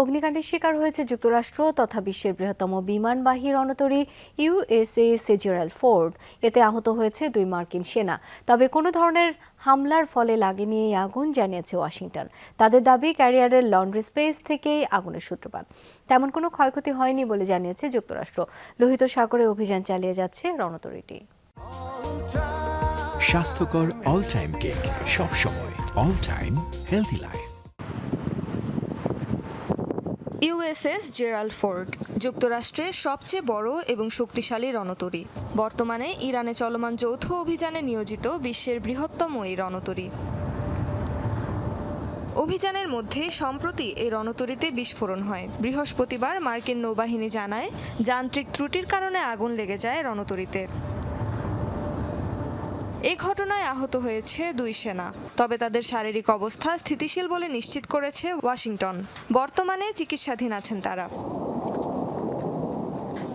অগ্নিকাণ্ডের শিকার হয়েছে যুক্তরাষ্ট্র তথা বিশ্বের বৃহত্তম বিমানবাহী রণতরী ইউএসএস জেরাল্ড ফোর্ড। এতে আহত হয়েছে 2 মার্কিন সেনা। তবে কোনো ধরনের হামলার ফলে লাগেনি এই আগুন, জানিয়েছে ওয়াশিংটন। তাদের দাবি, ক্যারিয়ারের লন্ড্রি স্পেস থেকেই আগুনের সূত্রপাত। তেমন কোনো ক্ষয়ক্ষতি হয়নি বলে জানিয়েছে যুক্তরাষ্ট্র। লোহিত সাগরে অভিযান চালিয়ে যাচ্ছে রণতরীটি। স্বাস্থ্যকর অল টাইম কেক, সব সময় all time healthy life. USS Gerald Ford যুক্তরাষ্ট্রের সবচেয়ে বড় এবং শক্তিশালী রণতরী। বর্তমানে ইরানে চলমান যৌথ অভিযানে নিয়োজিত বিশ্বের বৃহত্তম এই রণতরী। অভিযানের মধ্যে সম্প্রতি এই রণতরীতে বিস্ফোরণ হয়। বৃহস্পতিবার মার্কিন নৌবাহিনী জানায়, যান্ত্রিক ত্রুটির কারণে আগুন লেগে যায় রণতরীতে। এ ঘটনায় আহত হয়েছে 2 সেনা, তবে তাদের শারীরিক অবস্থা স্থিতিশীল বলে নিশ্চিত করেছে ওয়াশিংটন। বর্তমানে চিকিৎসাধীন আছেন তারা।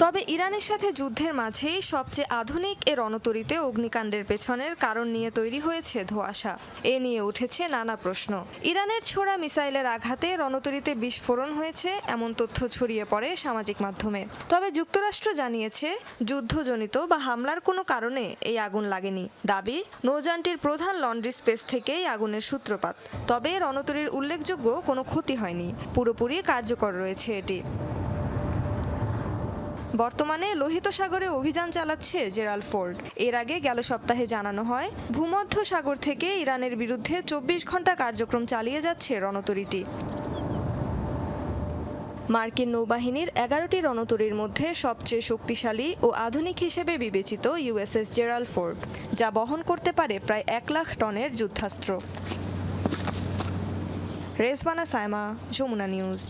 তবে ইরানের সাথে যুদ্ধের মাঝেই সবচেয়ে আধুনিক এ রণতরীতে অগ্নিকাণ্ডের পেছনের কারণ নিয়ে তৈরি হয়েছে ধোঁয়াশা। এ নিয়ে উঠেছে নানা প্রশ্ন। ইরানের ছোড়া মিসাইলের আঘাতে রণতরীতে বিস্ফোরণ হয়েছে, এমন তথ্য ছড়িয়ে পড়ে সামাজিক মাধ্যমে। তবে যুক্তরাষ্ট্র জানিয়েছে, যুদ্ধজনিত বা হামলার কোনো কারণে এই আগুন লাগেনি। দাবি, নৌযানটির প্রধান লন্ড্রি স্পেস থেকেই আগুনের সূত্রপাত। তবে রণতরীর উল্লেখযোগ্য কোনো ক্ষতি হয়নি, পুরোপুরি কার্যকর রয়েছে এটি। বর্তমানে লোহিত সাগরে অভিযান চালাচ্ছে জেরাল্ড ফোর্ড। এর আগে গেল সপ্তাহে জানানো হয়, ভূমধ্য সাগর থেকে ইরানের বিরুদ্ধে 24 ঘন্টা কার্যক্রম চালিয়ে যাচ্ছে রণতরীটি। মার্কিন নৌবাহিনীর 11টি রণতরীর মধ্যে সবচেয়ে শক্তিশালী ও আধুনিক হিসেবে বিবেচিত ইউএসএস জেরাল্ড ফোর্ড, যা বহন করতে পারে প্রায় 1 লাখ টনের যুদ্ধাস্ত্র। রেজবানা সাইমা, যমুনা নিউজ।